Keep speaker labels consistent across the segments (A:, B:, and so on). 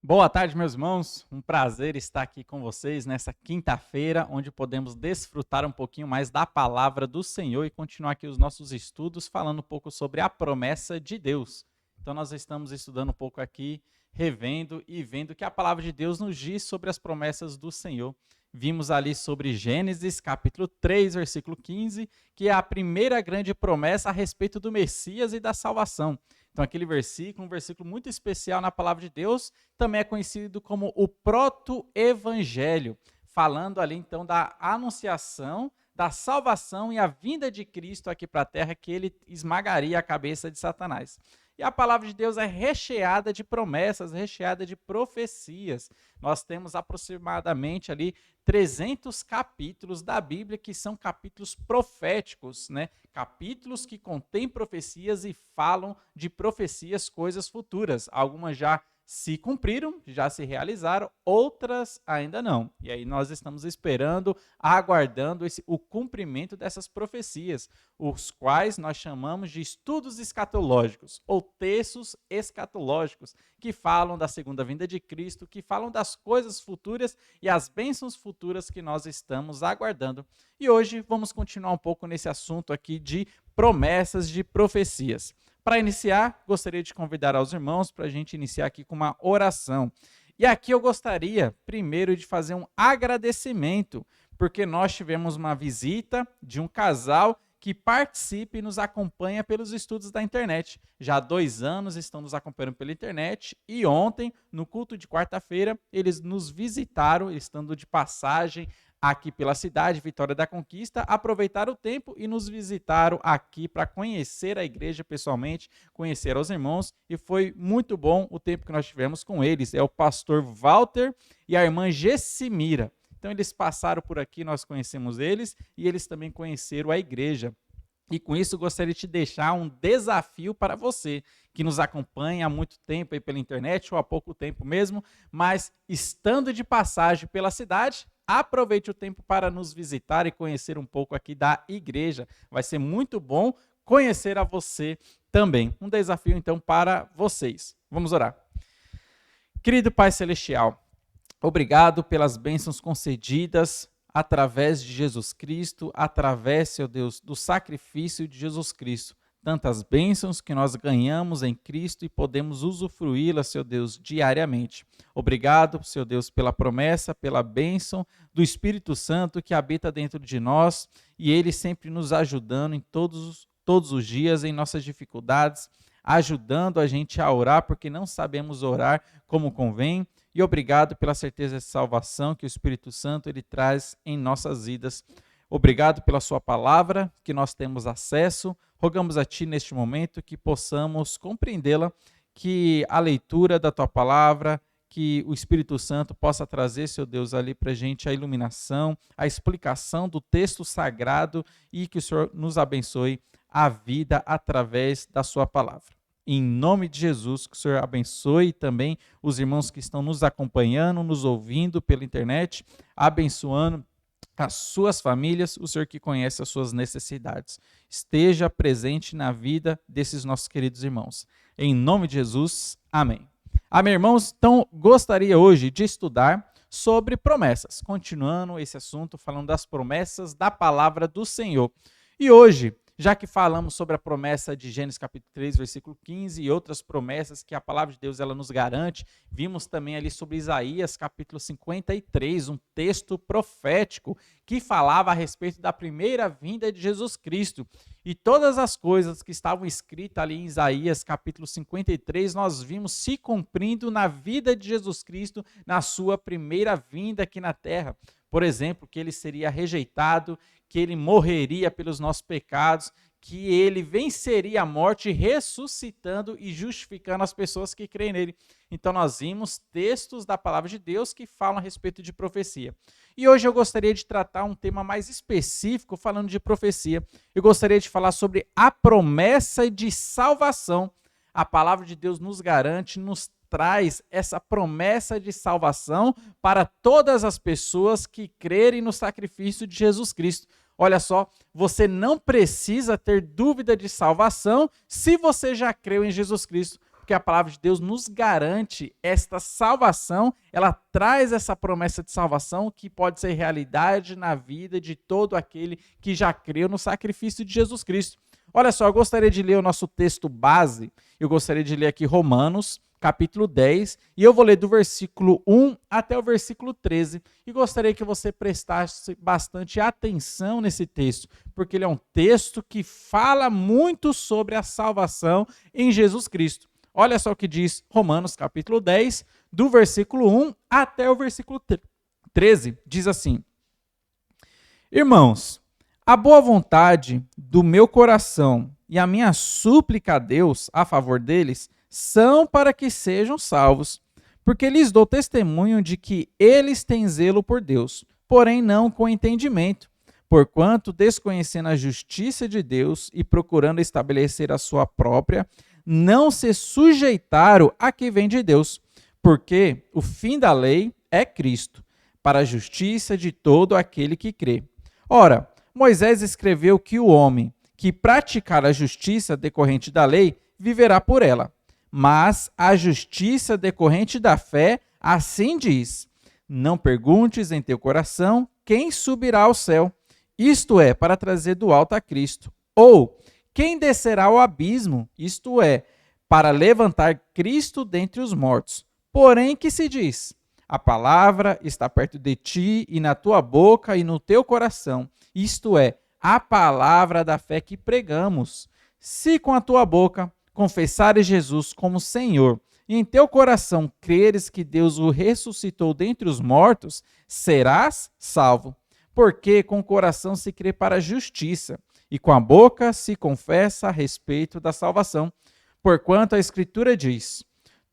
A: Boa tarde, meus irmãos. Um prazer estar aqui com vocês nessa quinta-feira, onde podemos desfrutar um pouquinho mais da palavra do Senhor e continuar aqui os nossos estudos falando um pouco sobre a promessa de Deus. Então, nós estamos estudando um pouco aqui, revendo e vendo que a palavra de Deus nos diz sobre as promessas do Senhor. Vimos ali sobre Gênesis, capítulo 3, versículo 15, que é a primeira grande promessa a respeito do Messias e da salvação. Então, aquele versículo, um versículo muito especial na palavra de Deus, também é conhecido como o proto-evangelho, falando ali então da anunciação, da salvação e a vinda de Cristo aqui para a terra, que ele esmagaria a cabeça de Satanás. E a palavra de Deus é recheada de promessas, recheada de profecias. Nós temos aproximadamente ali 300 capítulos da Bíblia que são capítulos proféticos, né? Capítulos que contêm profecias e falam de profecias, coisas futuras. Algumas já se cumpriram, já se realizaram, outras ainda não. E aí nós estamos esperando, aguardando o cumprimento dessas profecias, os quais nós chamamos de estudos escatológicos, ou textos escatológicos, que falam da segunda vinda de Cristo, que falam das coisas futuras e as bênçãos futuras que nós estamos aguardando. E hoje vamos continuar um pouco nesse assunto aqui de promessas de profecias. Para iniciar, gostaria de convidar aos irmãos para a gente iniciar aqui com uma oração. E aqui eu gostaria, primeiro, de fazer um agradecimento, porque nós tivemos uma visita de um casal que participa e nos acompanha pelos estudos da internet. Já há 2 anos estão nos acompanhando pela internet e ontem, no culto de quarta-feira, eles nos visitaram, estando de passagem aqui pela cidade, Vitória da Conquista, aproveitaram o tempo e nos visitaram aqui para conhecer a igreja pessoalmente, conhecer os irmãos, e foi muito bom o tempo que nós tivemos com eles. É o pastor Walter e a irmã Gessimira. Então eles passaram por aqui, nós conhecemos eles, e eles também conheceram a igreja. E com isso gostaria de te deixar um desafio para você, que nos acompanha há muito tempo aí pela internet, ou há pouco tempo mesmo, mas estando de passagem pela cidade, aproveite o tempo para nos visitar e conhecer um pouco aqui da igreja. Vai ser muito bom conhecer a você também. Um desafio, então, para vocês. Vamos orar. Querido Pai Celestial, obrigado pelas bênçãos concedidas através de Jesus Cristo, através, Seu Deus, do sacrifício de Jesus Cristo. Tantas bênçãos que nós ganhamos em Cristo e podemos usufruí-las, Seu Deus, diariamente. Obrigado, Seu Deus, pela promessa, pela bênção do Espírito Santo que habita dentro de nós e Ele sempre nos ajudando em todos os dias, em nossas dificuldades, ajudando a gente a orar, porque não sabemos orar como convém. E obrigado pela certeza de salvação que o Espírito Santo ele traz em nossas vidas. Obrigado pela sua palavra, que nós temos acesso. Rogamos a Ti neste momento que possamos compreendê-la, que a leitura da Tua palavra, que o Espírito Santo possa trazer, Seu Deus, ali para a gente a iluminação, a explicação do texto sagrado e que o Senhor nos abençoe a vida através da Sua palavra. Em nome de Jesus, que o Senhor abençoe também os irmãos que estão nos acompanhando, nos ouvindo pela internet, abençoando as suas famílias, o Senhor que conhece as suas necessidades. Esteja presente na vida desses nossos queridos irmãos. Em nome de Jesus, amém. Amém, irmãos? Então, gostaria hoje de estudar sobre promessas, continuando esse assunto, falando das promessas da palavra do Senhor. E hoje, já que falamos sobre a promessa de Gênesis capítulo 3, versículo 15 e outras promessas que a palavra de Deus ela nos garante, vimos também ali sobre Isaías capítulo 53, um texto profético que falava a respeito da primeira vinda de Jesus Cristo. E todas as coisas que estavam escritas ali em Isaías capítulo 53, nós vimos se cumprindo na vida de Jesus Cristo, na sua primeira vinda aqui na terra. Por exemplo, que ele seria rejeitado, que ele morreria pelos nossos pecados, que ele venceria a morte ressuscitando e justificando as pessoas que creem nele. Então nós vimos textos da palavra de Deus que falam a respeito de profecia. E hoje eu gostaria de tratar um tema mais específico falando de profecia. Eu gostaria de falar sobre a promessa de salvação. A palavra de Deus nos garante, nos traz essa promessa de salvação para todas as pessoas que crerem no sacrifício de Jesus Cristo. Olha só, você não precisa ter dúvida de salvação se você já creu em Jesus Cristo, Porque a palavra de Deus nos garante esta salvação, ela traz essa promessa de salvação que pode ser realidade na vida de todo aquele que já creu no sacrifício de Jesus Cristo. Olha só, eu gostaria de ler o nosso texto base, eu gostaria de ler aqui Romanos, capítulo 10, e eu vou ler do versículo 1 até o versículo 13, e gostaria que você prestasse bastante atenção nesse texto, porque ele é um texto que fala muito sobre a salvação em Jesus Cristo. Olha só o que diz Romanos, capítulo 10, do versículo 1 até o versículo 13, diz assim: Irmãos, a boa vontade do meu coração e a minha súplica a Deus a favor deles são para que sejam salvos, porque lhes dou testemunho de que eles têm zelo por Deus, porém não com entendimento, porquanto, desconhecendo a justiça de Deus e procurando estabelecer a sua própria, não se sujeitaram a que vem de Deus, porque o fim da lei é Cristo, para a justiça de todo aquele que crê. Ora, Moisés escreveu que o homem que praticar a justiça decorrente da lei viverá por ela. Mas a justiça decorrente da fé, assim diz: não perguntes em teu coração quem subirá ao céu, isto é, para trazer do alto a Cristo, ou quem descerá ao abismo, isto é, para levantar Cristo dentre os mortos. Porém, que se diz? A palavra está perto de ti e na tua boca e no teu coração, isto é, a palavra da fé que pregamos. Se com a tua boca confessares Jesus como Senhor, e em teu coração creres que Deus o ressuscitou dentre os mortos, serás salvo. Porque com o coração se crê para a justiça, e com a boca se confessa a respeito da salvação. Porquanto a Escritura diz: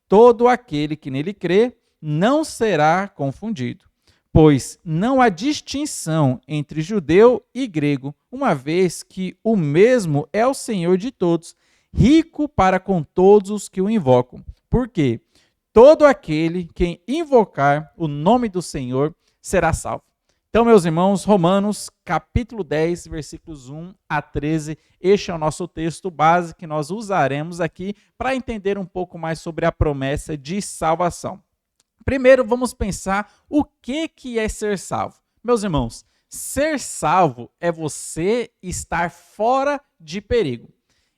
A: todo aquele que nele crê não será confundido. Pois não há distinção entre judeu e grego, uma vez que o mesmo é o Senhor de todos, rico para com todos os que o invocam. Porque todo aquele que invocar o nome do Senhor será salvo. Então, meus irmãos, Romanos, capítulo 10, versículos 1 a 13, este é o nosso texto base que nós usaremos aqui para entender um pouco mais sobre a promessa de salvação. Primeiro, vamos pensar o que é ser salvo. Meus irmãos, ser salvo é você estar fora de perigo.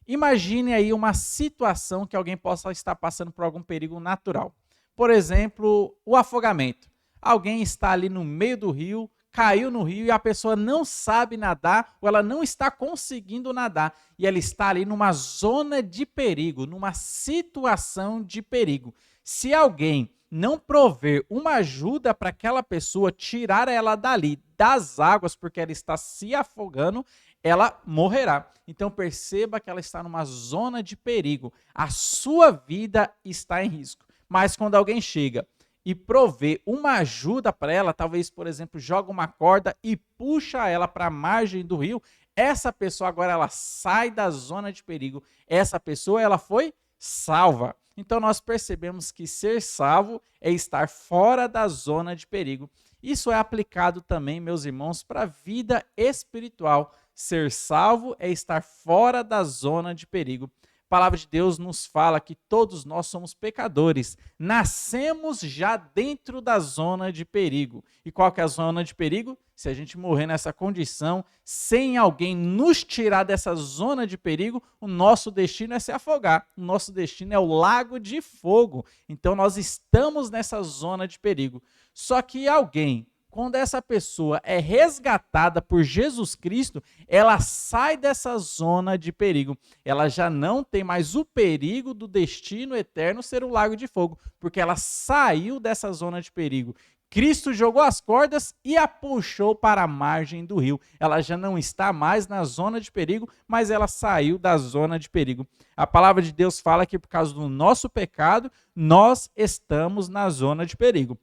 A: Imagine aí uma situação que alguém possa estar passando por algum perigo natural. Por exemplo, o afogamento. Alguém está ali no meio do rio, caiu no rio e a pessoa não sabe nadar ou ela não está conseguindo nadar e ela está ali numa zona de perigo, numa situação de perigo. Se alguém não prover uma ajuda para aquela pessoa, tirar ela dali, das águas, porque ela está se afogando, ela morrerá. Então perceba que ela está numa zona de perigo. A sua vida está em risco. Mas quando alguém chega e provê uma ajuda para ela, talvez, por exemplo, joga uma corda e puxa ela para a margem do rio, essa pessoa agora ela sai da zona de perigo. Essa pessoa ela foi salva. Então nós percebemos que ser salvo é estar fora da zona de perigo. Isso é aplicado também, meus irmãos, para a vida espiritual. Ser salvo é estar fora da zona de perigo. A palavra de Deus nos fala que todos nós somos pecadores. Nascemos já dentro da zona de perigo. E qual que é a zona de perigo? Se a gente morrer nessa condição, sem alguém nos tirar dessa zona de perigo, o nosso destino é se afogar. O nosso destino é o lago de fogo. Então nós estamos nessa zona de perigo. Só que alguém, quando essa pessoa é resgatada por Jesus Cristo, ela sai dessa zona de perigo. Ela já não tem mais o perigo do destino eterno ser o lago de fogo, porque ela saiu dessa zona de perigo. Cristo jogou as cordas e a puxou para a margem do rio. Ela já não está mais na zona de perigo, mas ela saiu da zona de perigo. A palavra de Deus fala que por causa do nosso pecado, nós estamos na zona de perigo.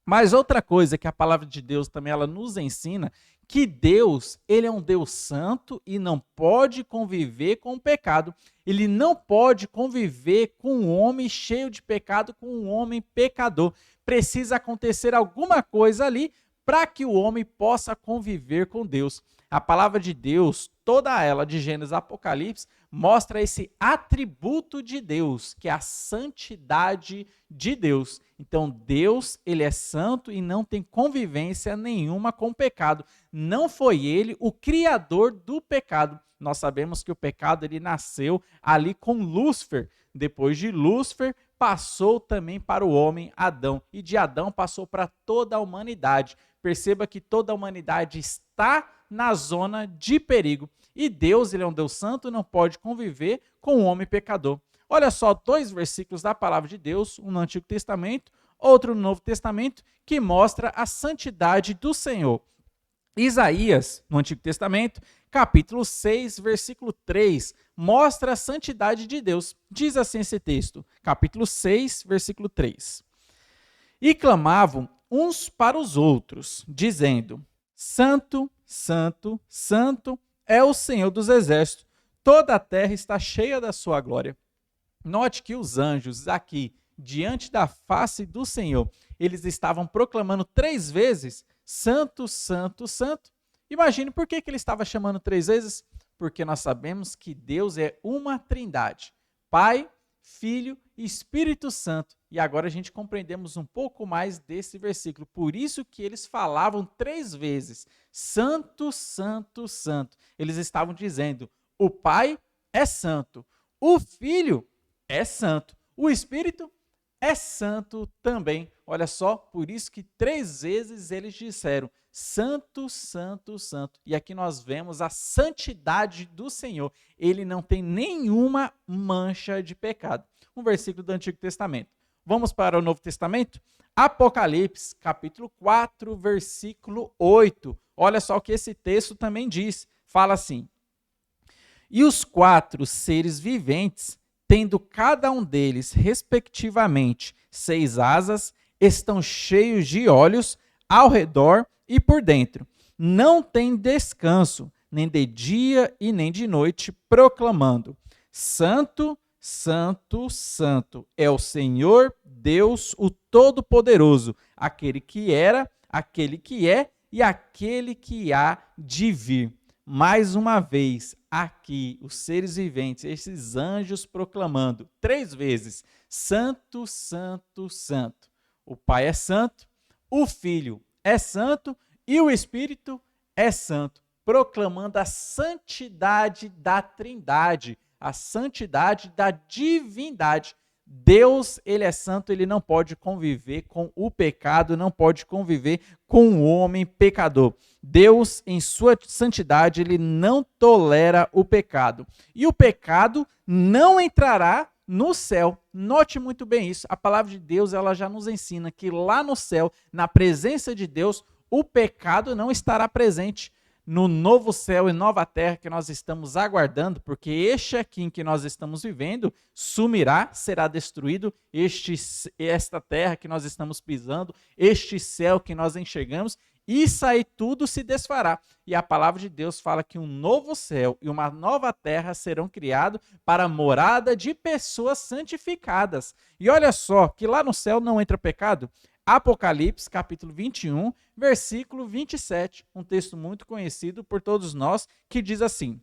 A: Mas outra coisa que a palavra de Deus também ela nos ensina, que Deus, ele é um Deus santo e não pode conviver com o pecado. Ele não pode conviver com um homem cheio de pecado, com um homem pecador. Precisa acontecer alguma coisa ali para que o homem possa conviver com Deus. A palavra de Deus, toda ela, de Gênesis a Apocalipse, mostra esse atributo de Deus, que é a santidade de Deus. Então, Deus, ele é santo e não tem convivência nenhuma com o pecado. Não foi ele o criador do pecado. Nós sabemos que o pecado ele nasceu ali com Lúcifer. Depois de Lúcifer, passou também para o homem Adão. E de Adão passou para toda a humanidade. Perceba que toda a humanidade está na zona de perigo. E Deus, ele é um Deus santo, não pode conviver com o homem pecador. Olha só, 2 versículos da palavra de Deus, um no Antigo Testamento, outro no Novo Testamento, que mostra a santidade do Senhor. Isaías, no Antigo Testamento, capítulo 6, versículo 3, mostra a santidade de Deus. Diz assim esse texto, capítulo 6, versículo 3. E clamavam uns para os outros, dizendo: Santo, Santo, Santo é o Senhor dos Exércitos, toda a terra está cheia da sua glória. Note que os anjos aqui, diante da face do Senhor, eles estavam proclamando 3 vezes, Santo, Santo, Santo. Imagine por que ele estava chamando 3 vezes? Porque nós sabemos que Deus é uma trindade, Pai, Filho e Espírito Santo. E agora a gente compreendemos um pouco mais desse versículo. Por isso que eles falavam 3 vezes, Santo, Santo, Santo. Eles estavam dizendo, o Pai é santo, o Filho é santo, o Espírito é santo também. Olha só, por isso que 3 vezes eles disseram, Santo, Santo, Santo. E aqui nós vemos a santidade do Senhor. Ele não tem nenhuma mancha de pecado. Um versículo do Antigo Testamento. Vamos para o Novo Testamento? Apocalipse, capítulo 4, versículo 8. Olha só o que esse texto também diz. Fala assim: E os 4 seres viventes, tendo cada um deles, respectivamente, 6 asas, estão cheios de olhos ao redor e por dentro. Não tem descanso, nem de dia e nem de noite, proclamando: Santo, Santo, Santo é o Senhor Deus, o Todo-Poderoso, aquele que era, aquele que é e aquele que há de vir. Mais uma vez, aqui, os seres viventes, esses anjos proclamando 3 vezes, Santo, Santo, Santo. O Pai é santo, o Filho é santo e o Espírito é santo, proclamando a santidade da Trindade, a santidade da divindade. Deus, ele é santo, ele não pode conviver com o pecado, não pode conviver com o homem pecador. Deus, em sua santidade, ele não tolera o pecado. E o pecado não entrará no céu. Note muito bem isso. A palavra de Deus, ela já nos ensina que lá no céu, na presença de Deus, o pecado não estará presente. No novo céu e nova terra que nós estamos aguardando, porque este aqui em que nós estamos vivendo sumirá, será destruído, esta terra que nós estamos pisando, este céu que nós enxergamos, isso aí tudo se desfará. E a palavra de Deus fala que um novo céu e uma nova terra serão criados para a morada de pessoas santificadas. E olha só, que lá no céu não entra pecado. Apocalipse, capítulo 21, versículo 27, um texto muito conhecido por todos nós, que diz assim: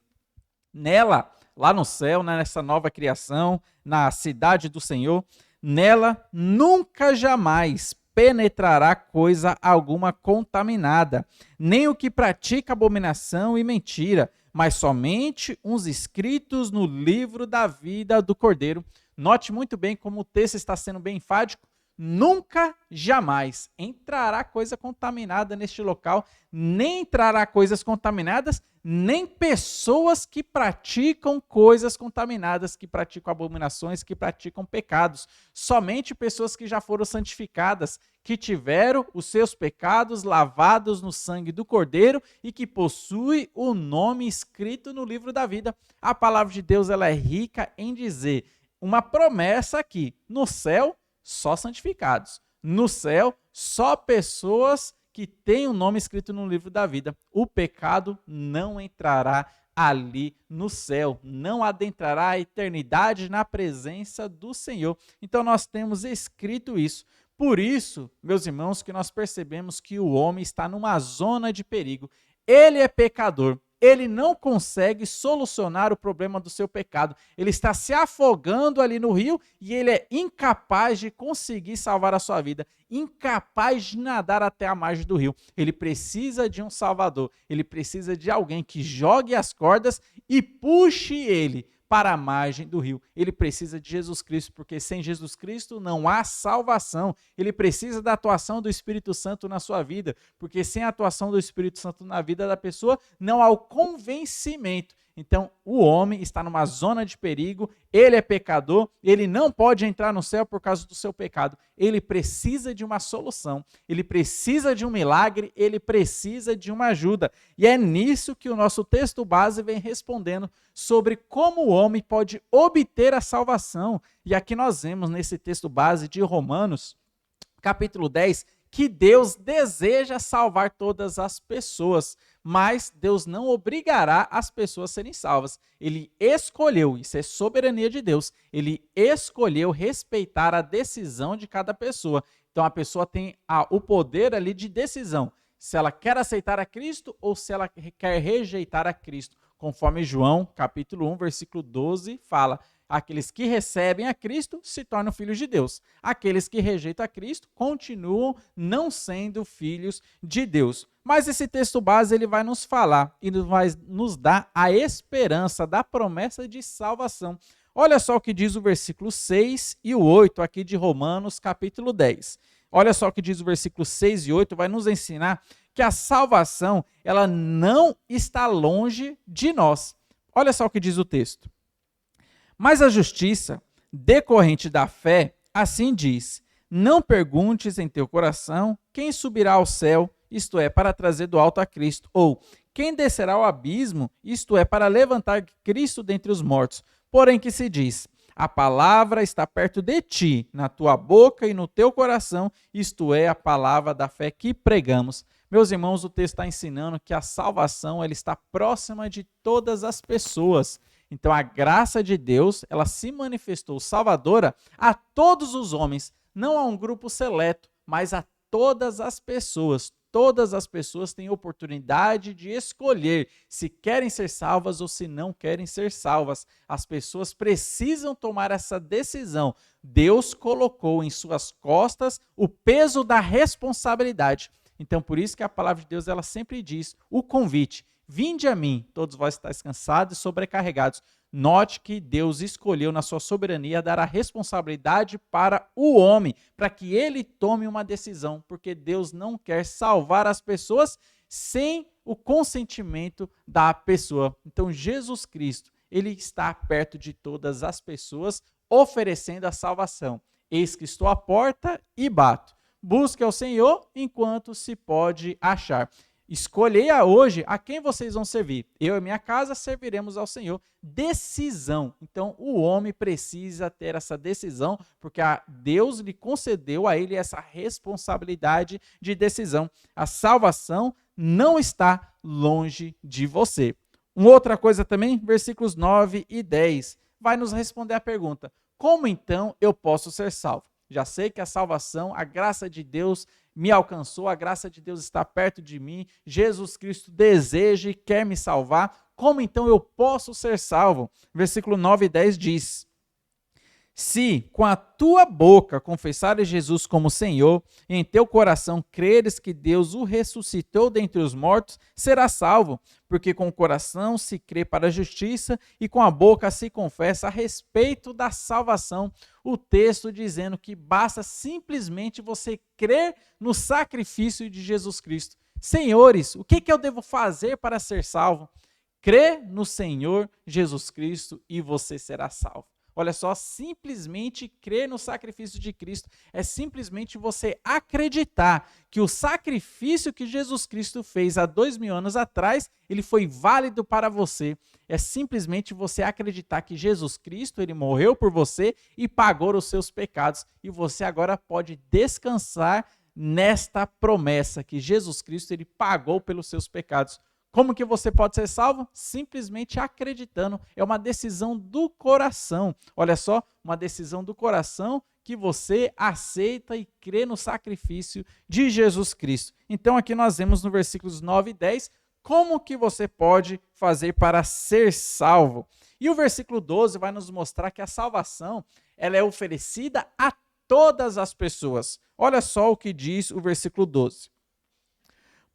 A: Nela, lá no céu, nessa nova criação, na cidade do Senhor, nela nunca jamais penetrará coisa alguma contaminada, nem o que pratica abominação e mentira, mas somente uns escritos no livro da vida do Cordeiro. Note muito bem como o texto está sendo bem enfático. Nunca, jamais entrará coisa contaminada neste local, nem entrará coisas contaminadas, nem pessoas que praticam coisas contaminadas, que praticam abominações, que praticam pecados. Somente pessoas que já foram santificadas, que tiveram os seus pecados lavados no sangue do Cordeiro e que possuem o nome escrito no livro da vida. A palavra de Deus, ela é rica em dizer uma promessa aqui: no céu, só santificados. No céu, só pessoas que têm o nome escrito no livro da vida. O pecado não entrará ali no céu, não adentrará a eternidade na presença do Senhor. Então nós temos escrito isso. Por isso, meus irmãos, que nós percebemos que o homem está numa zona de perigo. Ele é pecador. ele não consegue solucionar o problema do seu pecado. Ele está se afogando ali no rio e ele é incapaz de conseguir salvar a sua vida, incapaz de nadar até a margem do rio. Ele precisa de um Salvador, ele precisa de alguém que jogue as cordas e puxe ele para a margem do rio. Ele precisa de Jesus Cristo, porque sem Jesus Cristo não há salvação. Ele precisa da atuação do Espírito Santo na sua vida, porque sem a atuação do Espírito Santo na vida da pessoa, não há o convencimento. Então, o homem está numa zona de perigo, ele é pecador, ele não pode entrar no céu por causa do seu pecado. Ele precisa de uma solução, ele precisa de um milagre, ele precisa de uma ajuda. E é nisso que o nosso texto base vem respondendo sobre como o homem pode obter a salvação. E aqui nós vemos nesse texto base de Romanos, capítulo 10, que Deus deseja salvar todas as pessoas, mas Deus não obrigará as pessoas a serem salvas. Ele escolheu, isso é soberania de Deus, ele escolheu respeitar a decisão de cada pessoa. Então a pessoa tem o poder ali de decisão, se ela quer aceitar a Cristo ou se ela quer rejeitar a Cristo. Conforme João, capítulo 1, versículo 12, fala: aqueles que recebem a Cristo se tornam filhos de Deus. Aqueles que rejeitam a Cristo continuam não sendo filhos de Deus. Mas esse texto base ele vai nos falar e vai nos dar a esperança da promessa de salvação. Olha só o que diz o versículo 6 e o 8 aqui de Romanos, capítulo 10. Olha só o que diz o versículo 6 e 8, vai nos ensinar que a salvação ela não está longe de nós. Olha só o que diz o texto. Mas a justiça, decorrente da fé, assim diz: não perguntes em teu coração quem subirá ao céu, isto é, para trazer do alto a Cristo, ou quem descerá ao abismo, isto é, para levantar Cristo dentre os mortos. Porém que se diz: a palavra está perto de ti, na tua boca e no teu coração, isto é, a palavra da fé que pregamos. Meus irmãos, o texto está ensinando que a salvação ela está próxima de todas as pessoas. Então a graça de Deus, ela se manifestou salvadora a todos os homens, não a um grupo seleto, mas a todas as pessoas. Todas as pessoas têm oportunidade de escolher se querem ser salvas ou se não querem ser salvas. As pessoas precisam tomar essa decisão. Deus colocou em suas costas o peso da responsabilidade. Então, por isso que a palavra de Deus ela sempre diz o convite: vinde a mim, todos vós estáis cansados e sobrecarregados. Note que Deus escolheu na sua soberania dar a responsabilidade para o homem, para que ele tome uma decisão, porque Deus não quer salvar as pessoas sem o consentimento da pessoa. Então Jesus Cristo, ele está perto de todas as pessoas, oferecendo a salvação. Eis que estou à porta e bato. Busque ao Senhor enquanto se pode achar. Escolhei hoje a quem vocês vão servir. Eu e minha casa serviremos ao Senhor. Decisão. Então, o homem precisa ter essa decisão, porque Deus lhe concedeu a ele essa responsabilidade de decisão. A salvação não está longe de você. Uma outra coisa também, versículos 9 e 10, vai nos responder a pergunta: como então eu posso ser salvo? Já sei que a salvação, a graça de Deus me alcançou, a graça de Deus está perto de mim, Jesus Cristo deseja e quer me salvar. Como então eu posso ser salvo? Versículo 9 e 10 diz: se com a tua boca confessares Jesus como Senhor, e em teu coração creres que Deus o ressuscitou dentre os mortos, serás salvo, porque com o coração se crê para a justiça e com a boca se confessa a respeito da salvação. O texto dizendo que basta simplesmente você crer no sacrifício de Jesus Cristo. Senhores, o que eu devo fazer para ser salvo? Crê no Senhor Jesus Cristo e você será salvo. Olha só, simplesmente crer no sacrifício de Cristo é simplesmente você acreditar que o sacrifício que Jesus Cristo fez há 2000 anos atrás, ele foi válido para você. É simplesmente você acreditar que Jesus Cristo, ele morreu por você e pagou os seus pecados. E você agora pode descansar nesta promessa que Jesus Cristo, ele pagou pelos seus pecados. Como que você pode ser salvo? Simplesmente acreditando. É uma decisão do coração. Olha só, uma decisão do coração que você aceita e crê no sacrifício de Jesus Cristo. Então aqui nós vemos no versículos 9 e 10 Como que você pode fazer para ser salvo? E o versículo 12 vai nos mostrar que a salvação ela é oferecida a todas as pessoas. Olha só o que diz o versículo 12.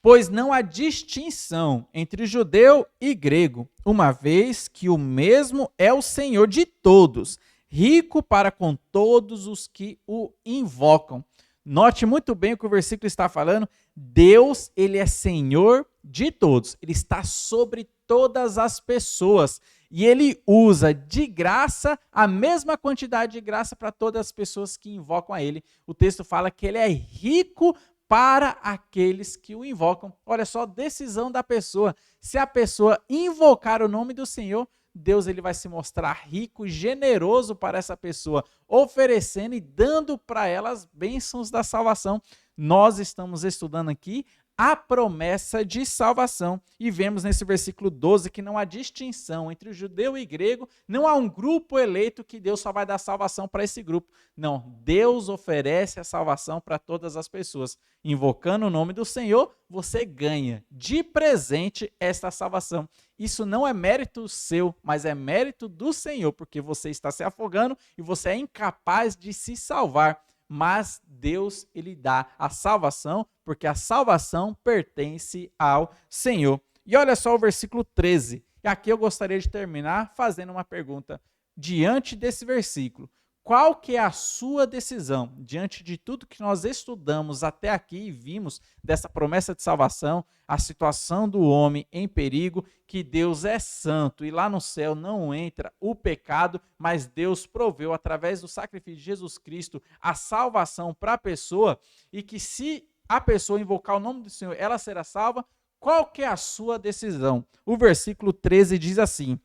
A: Pois não há distinção entre judeu e grego, uma vez que o mesmo é o Senhor de todos, rico para com todos os que o invocam. Note muito bem o que o versículo está falando. Deus, ele é Senhor de todos. Ele está sobre todas as pessoas. E ele usa de graça a mesma quantidade de graça para todas as pessoas que invocam a ele. O texto fala que ele é rico para aqueles que o invocam. Olha só, decisão da pessoa. Se a pessoa invocar o nome do Senhor, Deus ele vai se mostrar rico e generoso para essa pessoa, oferecendo e dando para ela as bênçãos da salvação. Nós estamos estudando aqui a promessa de salvação. E vemos nesse versículo 12 que não há distinção entre o judeu e o grego, não há um grupo eleito que Deus só vai dar salvação para esse grupo. Não, Deus oferece a salvação para todas as pessoas. Invocando o nome do Senhor, você ganha de presente esta salvação. Isso não é mérito seu, mas é mérito do Senhor, porque você está se afogando e você é incapaz de se salvar. Mas Deus, ele dá a salvação, porque a salvação pertence ao Senhor. E olha só o versículo 13. E aqui eu gostaria de terminar fazendo uma pergunta. Diante desse versículo, qual que é a sua decisão? Diante de tudo que nós estudamos até aqui e vimos dessa promessa de salvação, a situação do homem em perigo, que Deus é santo e lá no céu não entra o pecado, mas Deus proveu através do sacrifício de Jesus Cristo a salvação para a pessoa e que se a pessoa invocar o nome do Senhor, ela será salva. Qual que é a sua decisão? O versículo 13 diz assim: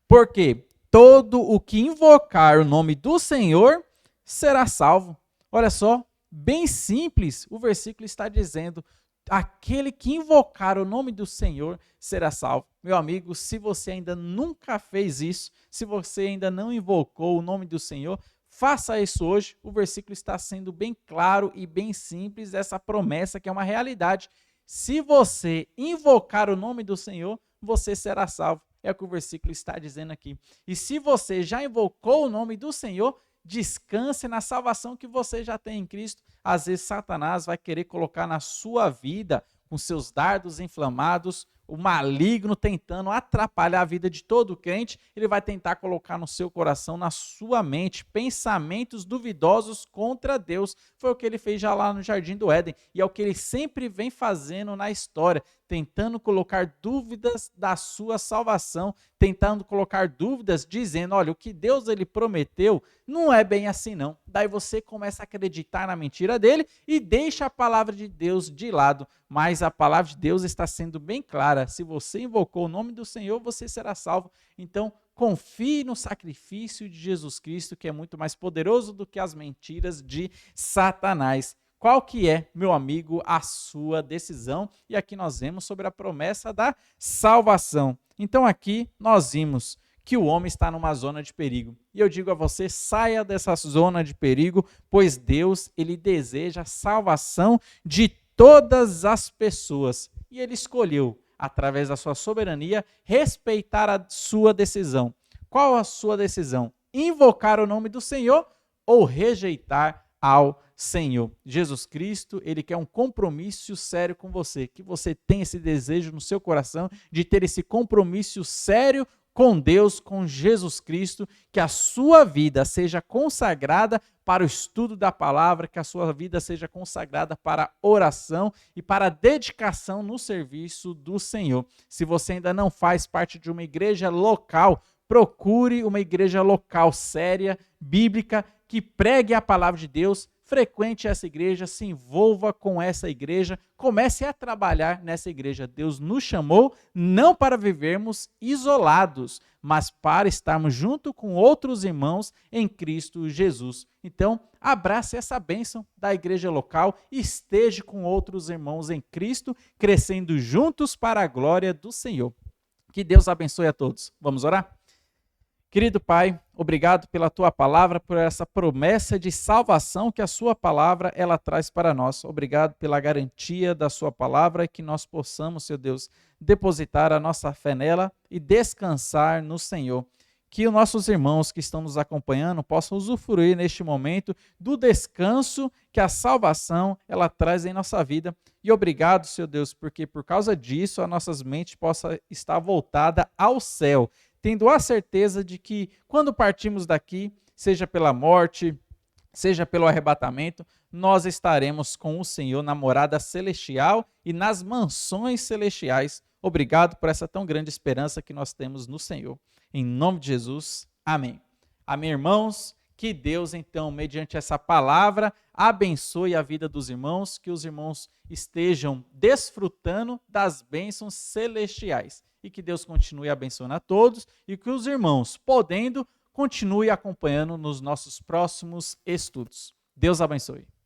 A: porque todo o que invocar o nome do Senhor será salvo. Olha só, bem simples, o versículo está dizendo, aquele que invocar o nome do Senhor será salvo. Meu amigo, se você ainda nunca fez isso, se você ainda não invocou o nome do Senhor, faça isso hoje. O versículo está sendo bem claro e bem simples, essa promessa que é uma realidade. Se você invocar o nome do Senhor, você será salvo. É o que o versículo está dizendo aqui. E se você já invocou o nome do Senhor, descanse na salvação que você já tem em Cristo. Às vezes Satanás vai querer colocar na sua vida, com seus dardos inflamados, o maligno tentando atrapalhar a vida de todo crente, ele vai tentar colocar no seu coração, na sua mente, pensamentos duvidosos contra Deus. Foi o que ele fez já lá no Jardim do Éden, e é o que ele sempre vem fazendo na história, tentando colocar dúvidas da sua salvação, tentando colocar dúvidas, dizendo, olha, o que Deus ele prometeu não é bem assim não. Daí você começa a acreditar na mentira dele e deixa a palavra de Deus de lado, mas a palavra de Deus está sendo bem clara. Se você invocou o nome do Senhor, você será salvo. Então, confie no sacrifício de Jesus Cristo, que é muito mais poderoso do que as mentiras de Satanás. Qual que é, meu amigo, a sua decisão? E aqui nós vemos sobre a promessa da salvação. Então aqui nós vimos que o homem está numa zona de perigo. E eu digo a você, saia dessa zona de perigo, pois Deus, ele deseja a salvação de todas as pessoas. E ele escolheu, através da sua soberania, respeitar a sua decisão. Qual a sua decisão? Invocar o nome do Senhor ou rejeitar ao Senhor? Jesus Cristo, ele quer um compromisso sério com você, que você tenha esse desejo no seu coração de ter esse compromisso sério com Deus, com Jesus Cristo, que a sua vida seja consagrada para o estudo da palavra, que a sua vida seja consagrada para a oração e para a dedicação no serviço do Senhor. Se você ainda não faz parte de uma igreja local, procure uma igreja local séria, bíblica, que pregue a palavra de Deus, frequente essa igreja, se envolva com essa igreja, comece a trabalhar nessa igreja. Deus nos chamou não para vivermos isolados, mas para estarmos junto com outros irmãos em Cristo Jesus. Então, abrace essa bênção da igreja local e esteja com outros irmãos em Cristo, crescendo juntos para a glória do Senhor. Que Deus abençoe a todos. Vamos orar? Querido Pai, obrigado pela tua palavra, por essa promessa de salvação que a sua palavra ela traz para nós. Obrigado pela garantia da sua palavra e que nós possamos, Senhor Deus, depositar a nossa fé nela e descansar no Senhor. Que os nossos irmãos que estão nos acompanhando possam usufruir neste momento do descanso que a salvação ela traz em nossa vida. E obrigado, Senhor Deus, porque por causa disso as nossas mentes possam estar voltadas ao céu, tendo a certeza de que quando partimos daqui, seja pela morte, seja pelo arrebatamento, nós estaremos com o Senhor na morada celestial e nas mansões celestiais. Obrigado por essa tão grande esperança que nós temos no Senhor. Em nome de Jesus, amém. Amém, irmãos? Que Deus, então, mediante essa palavra, abençoe a vida dos irmãos, que os irmãos estejam desfrutando das bênçãos celestiais. E que Deus continue abençoando a todos e que os irmãos, podendo, continue acompanhando nos nossos próximos estudos. Deus abençoe.